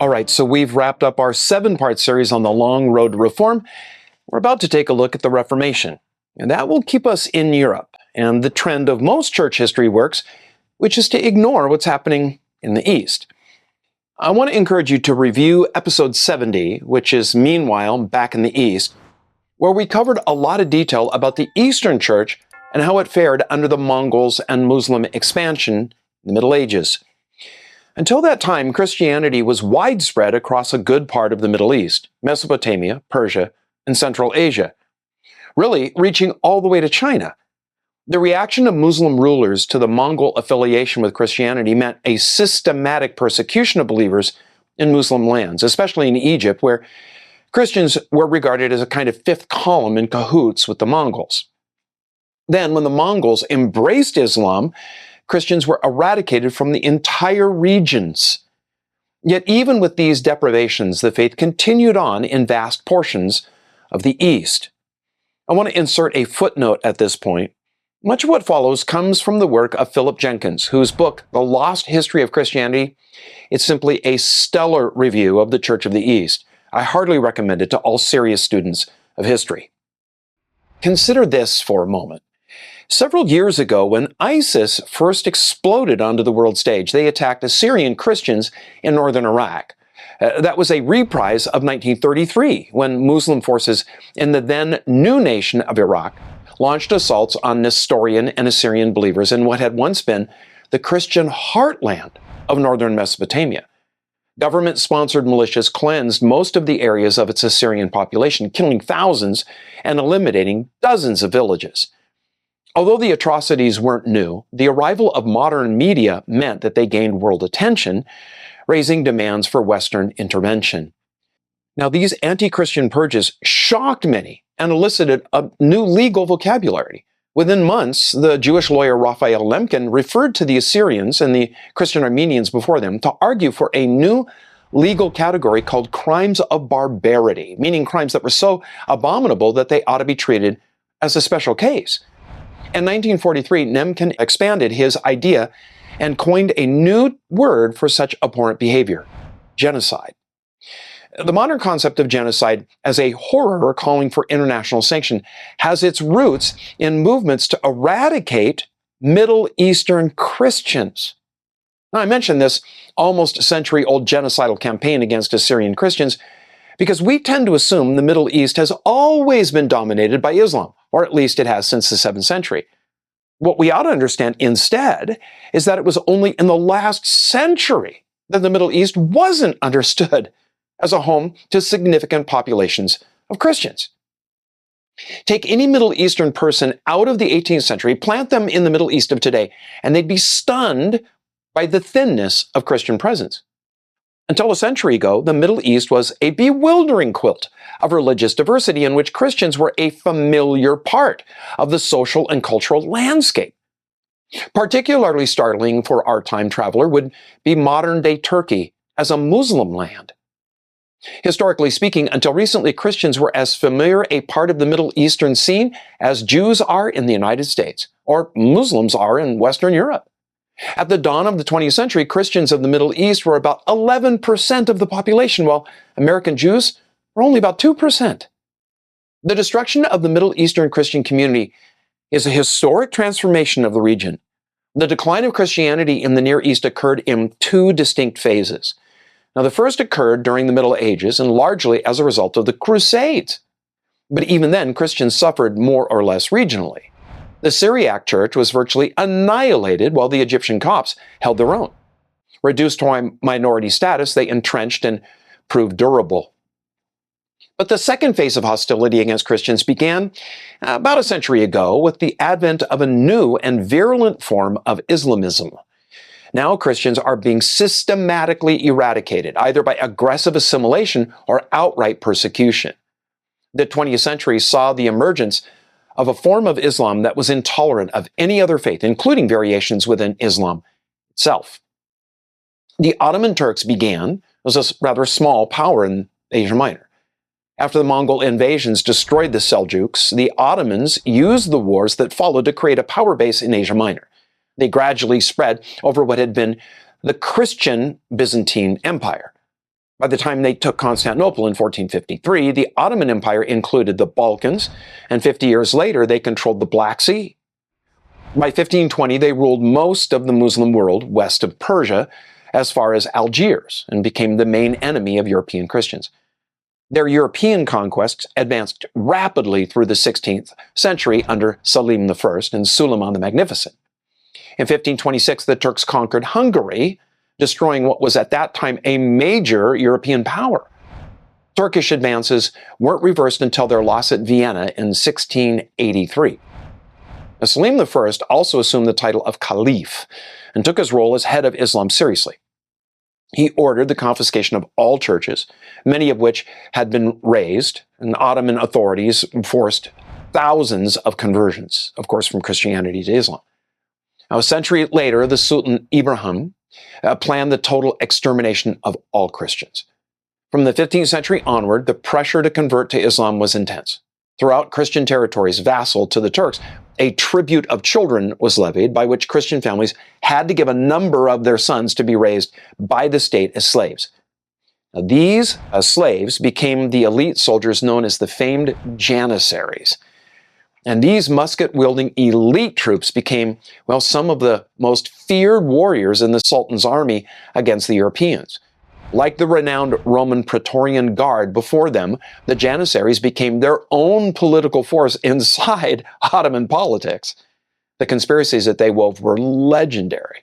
All right, so we've wrapped up our 7-part series on the long road to reform. We're about to take a look at the Reformation, and that will keep us in Europe and the trend of most church history works, which is to ignore what's happening in the East. I want to encourage you to review episode 70, which is Meanwhile Back in the East, where we covered a lot of detail about the Eastern Church and how it fared under the Mongols and Muslim expansion in the Middle Ages. Until that time, Christianity was widespread across a good part of the Middle East, Mesopotamia, Persia, and Central Asia, really reaching all the way to China. The reaction of Muslim rulers to the Mongol affiliation with Christianity meant a systematic persecution of believers in Muslim lands, especially in Egypt, where Christians were regarded as a kind of fifth column in cahoots with the Mongols. Then, when the Mongols embraced Islam, Christians were eradicated from the entire regions. Yet even with these deprivations, the faith continued on in vast portions of the East. I want to insert a footnote at this point. Much of what follows comes from the work of Philip Jenkins, whose book, The Lost History of Christianity, is simply a stellar review of the Church of the East. I heartily recommend it to all serious students of history. Consider this for a moment. Several years ago, when ISIS first exploded onto the world stage, they attacked Assyrian Christians in northern Iraq. That was a reprise of 1933, when Muslim forces in the then new nation of Iraq launched assaults on Nestorian and Assyrian believers in what had once been the Christian heartland of northern Mesopotamia. Government-sponsored militias cleansed most of the areas of its Assyrian population, killing thousands and eliminating dozens of villages. Although the atrocities weren't new, the arrival of modern media meant that they gained world attention, raising demands for Western intervention. Now, these anti-Christian purges shocked many and elicited a new legal vocabulary. Within months, the Jewish lawyer Raphael Lemkin referred to the Assyrians and the Christian Armenians before them to argue for a new legal category called crimes of barbarity, meaning crimes that were so abominable that they ought to be treated as a special case. In 1943, Lemkin expanded his idea and coined a new word for such abhorrent behavior: genocide. The modern concept of genocide as a horror calling for international sanction has its roots in movements to eradicate Middle Eastern Christians. Now, I mention this almost century-old genocidal campaign against Assyrian Christians because we tend to assume the Middle East has always been dominated by Islam, or at least it has since the 7th century. What we ought to understand instead is that it was only in the last century that the Middle East wasn't understood as a home to significant populations of Christians. Take any Middle Eastern person out of the 18th century, plant them in the Middle East of today, and they'd be stunned by the thinness of Christian presence. Until a century ago, the Middle East was a bewildering quilt of religious diversity in which Christians were a familiar part of the social and cultural landscape. Particularly startling for our time traveler would be modern-day Turkey as a Muslim land. Historically speaking, until recently, Christians were as familiar a part of the Middle Eastern scene as Jews are in the United States, or Muslims are in Western Europe. At the dawn of the 20th century, Christians of the Middle East were about 11% of the population, while American Jews were only about 2%. The destruction of the Middle Eastern Christian community is a historic transformation of the region. The decline of Christianity in the Near East occurred in 2 distinct phases. Now, the first occurred during the Middle Ages and largely as a result of the Crusades. But even then, Christians suffered more or less regionally. The Syriac church was virtually annihilated while the Egyptian Copts held their own. Reduced to a minority status, they entrenched and proved durable. But the second phase of hostility against Christians began about a century ago with the advent of a new and virulent form of Islamism. Now Christians are being systematically eradicated, either by aggressive assimilation or outright persecution. The 20th century saw the emergence of a form of Islam that was intolerant of any other faith, including variations within Islam itself. The Ottoman Turks was a rather small power in Asia Minor. After the Mongol invasions destroyed the Seljuks, the Ottomans used the wars that followed to create a power base in Asia Minor. They gradually spread over what had been the Christian Byzantine Empire. By the time they took Constantinople in 1453, the Ottoman Empire included the Balkans, and 50 years later, they controlled the Black Sea. By 1520, they ruled most of the Muslim world west of Persia, as far as Algiers, and became the main enemy of European Christians. Their European conquests advanced rapidly through the 16th century under Selim I and Suleiman the Magnificent. In 1526, the Turks conquered Hungary, destroying what was at that time a major European power. Turkish advances weren't reversed until their loss at Vienna in 1683. Now, Selim I also assumed the title of Caliph and took his role as head of Islam seriously. He ordered the confiscation of all churches, many of which had been razed, and Ottoman authorities forced thousands of conversions, of course, from Christianity to Islam. Now, a century later, the Sultan Ibrahim planned the total extermination of all Christians. From the 15th century onward, the pressure to convert to Islam was intense. Throughout Christian territories vassal to the Turks, a tribute of children was levied by which Christian families had to give a number of their sons to be raised by the state as slaves. Now, these slaves became the elite soldiers known as the famed Janissaries. And these musket-wielding elite troops became, well, some of the most feared warriors in the Sultan's army against the Europeans. Like the renowned Roman Praetorian Guard before them, the Janissaries became their own political force inside Ottoman politics. The conspiracies that they wove were legendary.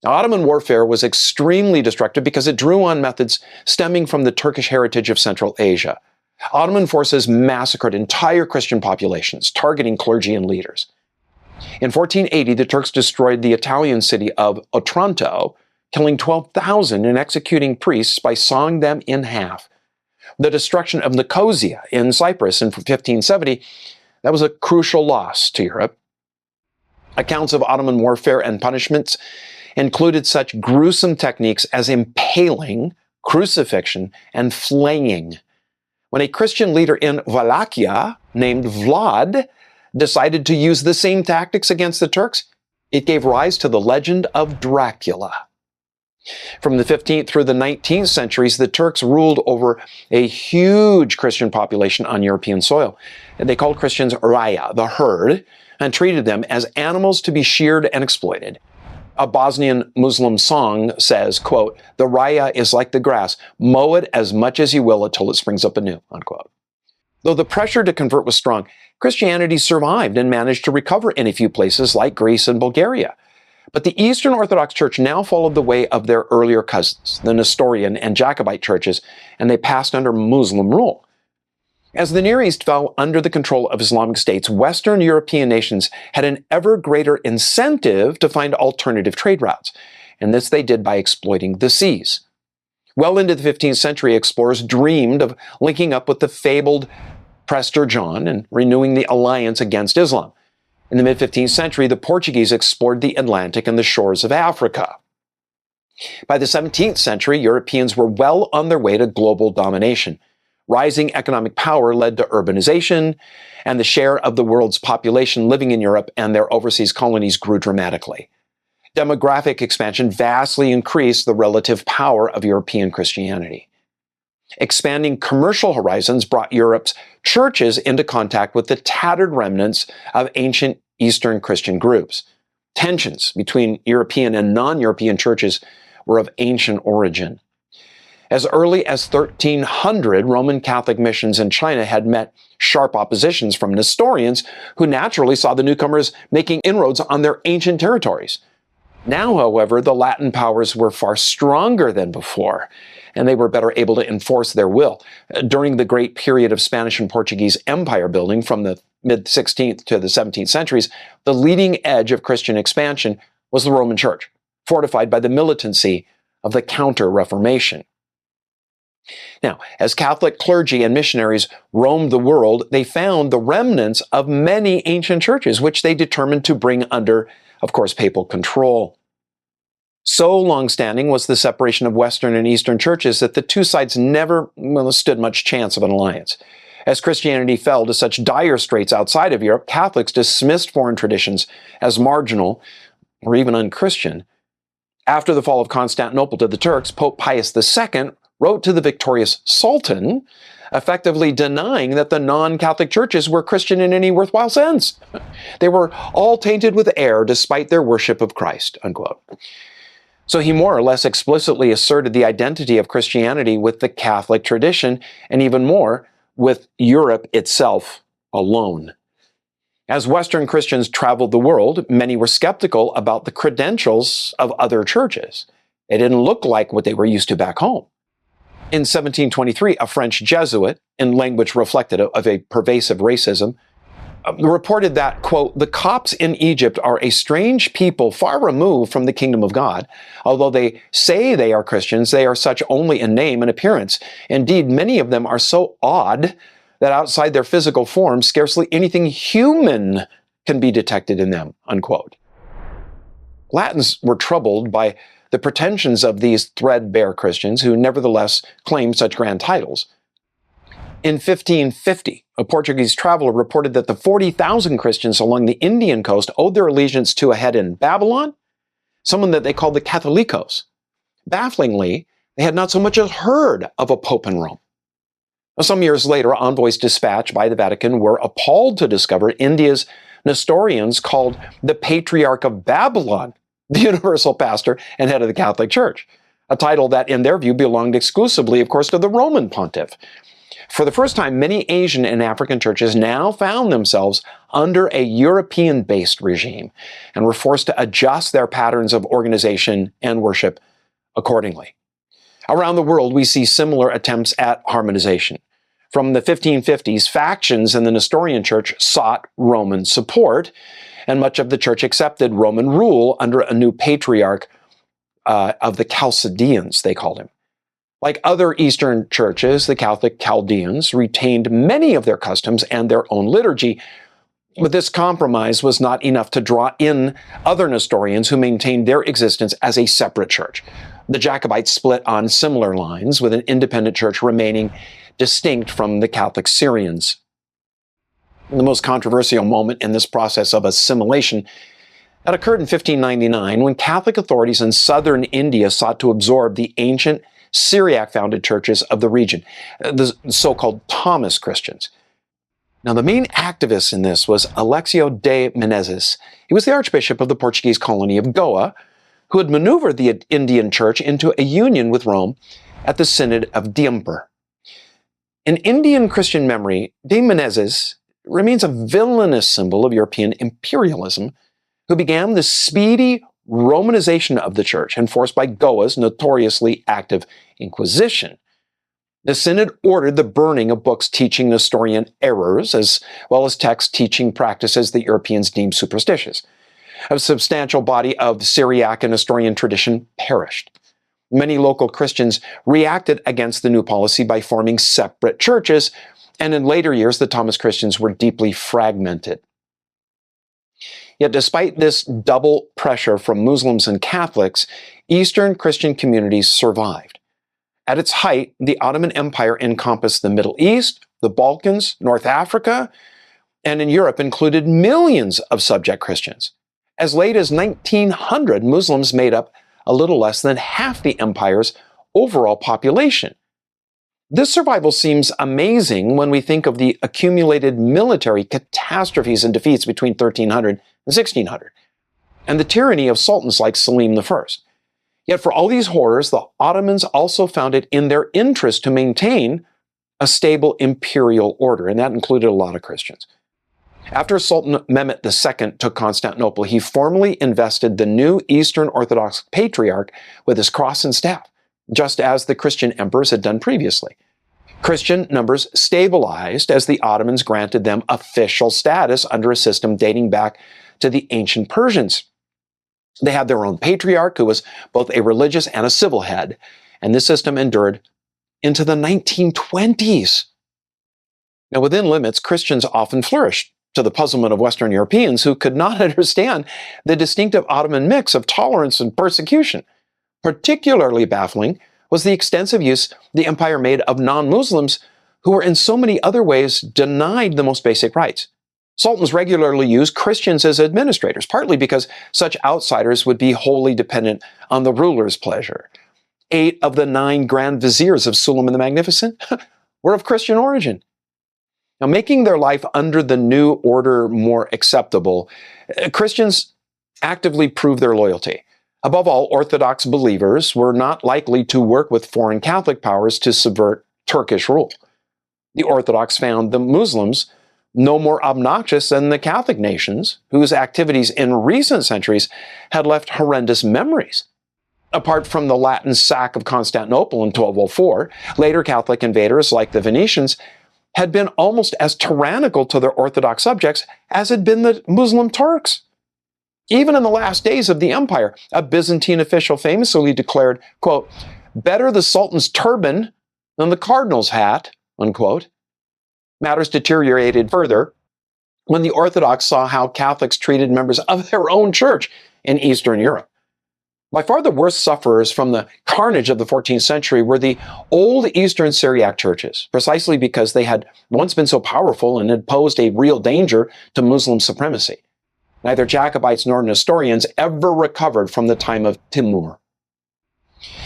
Now, Ottoman warfare was extremely destructive because it drew on methods stemming from the Turkish heritage of Central Asia. Ottoman forces massacred entire Christian populations, targeting clergy and leaders. In 1480, the Turks destroyed the Italian city of Otranto, killing 12,000 and executing priests by sawing them in half. The destruction of Nicosia in Cyprus in 1570, that was a crucial loss to Europe. Accounts of Ottoman warfare and punishments included such gruesome techniques as impaling, crucifixion, and flaying. When a Christian leader in Wallachia named Vlad decided to use the same tactics against the Turks, it gave rise to the legend of Dracula. From the 15th through the 19th centuries, the Turks ruled over a huge Christian population on European soil. And they called Christians raya, the herd, and treated them as animals to be sheared and exploited. A Bosnian Muslim song says, quote, "The raya is like the grass, mow it as much as you will until it springs up anew," unquote. Though the pressure to convert was strong, Christianity survived and managed to recover in a few places like Greece and Bulgaria. But the Eastern Orthodox Church now followed the way of their earlier cousins, the Nestorian and Jacobite churches, and they passed under Muslim rule. As the Near East fell under the control of Islamic states, Western European nations had an ever greater incentive to find alternative trade routes, and this they did by exploiting the seas. Well into the 15th century, explorers dreamed of linking up with the fabled Prester John and renewing the alliance against Islam. In the mid-15th century, the Portuguese explored the Atlantic and the shores of Africa. By the 17th century, Europeans were well on their way to global domination. Rising economic power led to urbanization, and the share of the world's population living in Europe and their overseas colonies grew dramatically. Demographic expansion vastly increased the relative power of European Christianity. Expanding commercial horizons brought Europe's churches into contact with the tattered remnants of ancient Eastern Christian groups. Tensions between European and non-European churches were of ancient origin. As early as 1300, Roman Catholic missions in China had met sharp oppositions from Nestorians who naturally saw the newcomers making inroads on their ancient territories. Now, however, the Latin powers were far stronger than before, and they were better able to enforce their will. During the great period of Spanish and Portuguese empire building from the mid-16th to the 17th centuries, the leading edge of Christian expansion was the Roman Church, fortified by the militancy of the Counter-Reformation. Now, as Catholic clergy and missionaries roamed the world, they found the remnants of many ancient churches, which they determined to bring under, of course, papal control. So long-standing was the separation of Western and Eastern churches that the two sides never stood much chance of an alliance. As Christianity fell to such dire straits outside of Europe, Catholics dismissed foreign traditions as marginal or even unchristian. After the fall of Constantinople to the Turks, Pope Pius II wrote to the victorious Sultan, effectively denying that the non-Catholic churches were Christian in any worthwhile sense. They were all tainted with error despite their worship of Christ, unquote. So he more or less explicitly asserted the identity of Christianity with the Catholic tradition, and even more, with Europe itself alone. As Western Christians traveled the world, many were skeptical about the credentials of other churches. They didn't look like what they were used to back home. In 1723, a French Jesuit, in language reflective of a pervasive racism, reported that, quote, "The Copts in Egypt are a strange people far removed from the kingdom of God. Although they say they are Christians, they are such only in name and appearance. Indeed, many of them are so odd that outside their physical form, scarcely anything human can be detected in them," unquote. Latins were troubled by the pretensions of these threadbare Christians who nevertheless claimed such grand titles. In 1550, a Portuguese traveler reported that the 40,000 Christians along the Indian coast owed their allegiance to a head in Babylon, someone that they called the Catholicos. Bafflingly, they had not so much as heard of a pope in Rome. Some years later, envoys dispatched by the Vatican were appalled to discover India's Nestorians called the Patriarch of Babylon the universal pastor and head of the Catholic Church, a title that in their view belonged exclusively, of course, to the Roman pontiff. For the first time, many Asian and African churches now found themselves under a European-based regime and were forced to adjust their patterns of organization and worship accordingly. Around the world, we see similar attempts at harmonization. From the 1550s, factions in the Nestorian Church sought Roman support, and much of the church accepted Roman rule under a new patriarch of the Chaldeans, they called him. Like other Eastern churches, the Catholic Chaldeans retained many of their customs and their own liturgy, but this compromise was not enough to draw in other Nestorians who maintained their existence as a separate church. The Jacobites split on similar lines, with an independent church remaining distinct from the Catholic Syrians. The most controversial moment in this process of assimilation that occurred in 1599 when Catholic authorities in southern India sought to absorb the ancient Syriac-founded churches of the region, the so-called Thomas Christians. Now, the main activist in this was Alexio de Menezes. He was the archbishop of the Portuguese colony of Goa, who had maneuvered the Indian church into a union with Rome at the Synod of Diamper. In Indian Christian memory, de Menezes remains a villainous symbol of European imperialism, who began the speedy Romanization of the church, enforced by Goa's notoriously active Inquisition. The Synod ordered the burning of books teaching Nestorian errors, as well as texts teaching practices that Europeans deemed superstitious. A substantial body of Syriac and Nestorian tradition perished. Many local Christians reacted against the new policy by forming separate churches, and in later years, the Thomas Christians were deeply fragmented. Yet despite this double pressure from Muslims and Catholics, Eastern Christian communities survived. At its height, the Ottoman Empire encompassed the Middle East, the Balkans, North Africa, and in Europe included millions of subject Christians. As late as 1900, Muslims made up a little less than half the empire's overall population. This survival seems amazing when we think of the accumulated military catastrophes and defeats between 1300 and 1600, and the tyranny of sultans like Selim I. Yet for all these horrors, the Ottomans also found it in their interest to maintain a stable imperial order, and that included a lot of Christians. After Sultan Mehmet II took Constantinople, he formally invested the new Eastern Orthodox Patriarch with his cross and staff, just as the Christian emperors had done previously. Christian numbers stabilized as the Ottomans granted them official status under a system dating back to the ancient Persians. They had their own patriarch, who was both a religious and a civil head, and this system endured into the 1920s. Now, within limits, Christians often flourished, to the puzzlement of Western Europeans who could not understand the distinctive Ottoman mix of tolerance and persecution. Particularly baffling was the extensive use the empire made of non-Muslims who were in so many other ways denied the most basic rights. Sultans regularly used Christians as administrators, partly because such outsiders would be wholly dependent on the ruler's pleasure. 8 of the 9 grand viziers of Suleiman the Magnificent were of Christian origin. Now, making their life under the new order more acceptable, Christians actively proved their loyalty. Above all, Orthodox believers were not likely to work with foreign Catholic powers to subvert Turkish rule. The Orthodox found the Muslims no more obnoxious than the Catholic nations, whose activities in recent centuries had left horrendous memories. Apart from the Latin sack of Constantinople in 1204, later Catholic invaders like the Venetians had been almost as tyrannical to their Orthodox subjects as had been the Muslim Turks. Even in the last days of the empire, a Byzantine official famously declared, quote, "Better the Sultan's turban than the cardinal's hat," unquote. Matters deteriorated further when the Orthodox saw how Catholics treated members of their own church in Eastern Europe. By far the worst sufferers from the carnage of the 14th century were the old Eastern Syriac churches, precisely because they had once been so powerful and had posed a real danger to Muslim supremacy. Neither Jacobites nor Nestorians ever recovered from the time of Timur.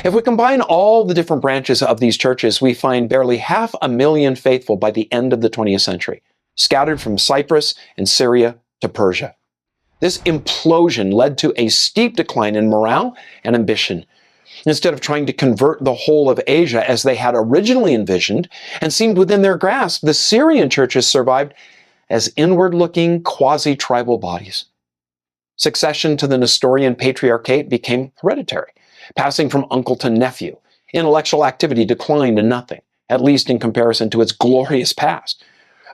If we combine all the different branches of these churches, we find barely 500,000 faithful by the end of the 20th century, scattered from Cyprus and Syria to Persia. This implosion led to a steep decline in morale and ambition. Instead of trying to convert the whole of Asia as they had originally envisioned and seemed within their grasp, the Syrian churches survived as inward-looking quasi-tribal bodies. Succession to the Nestorian Patriarchate became hereditary, passing from uncle to nephew. Intellectual activity declined to nothing, at least in comparison to its glorious past.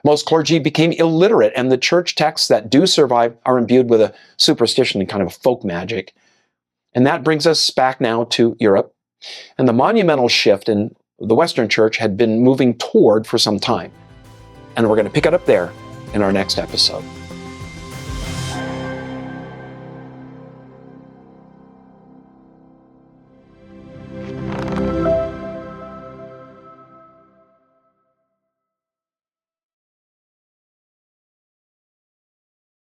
Most clergy became illiterate, and the church texts that do survive are imbued with a superstition and kind of folk magic. And that brings us back now to Europe, and the monumental shift in the Western Church had been moving toward for some time. And we're going to pick it up there in our next episode.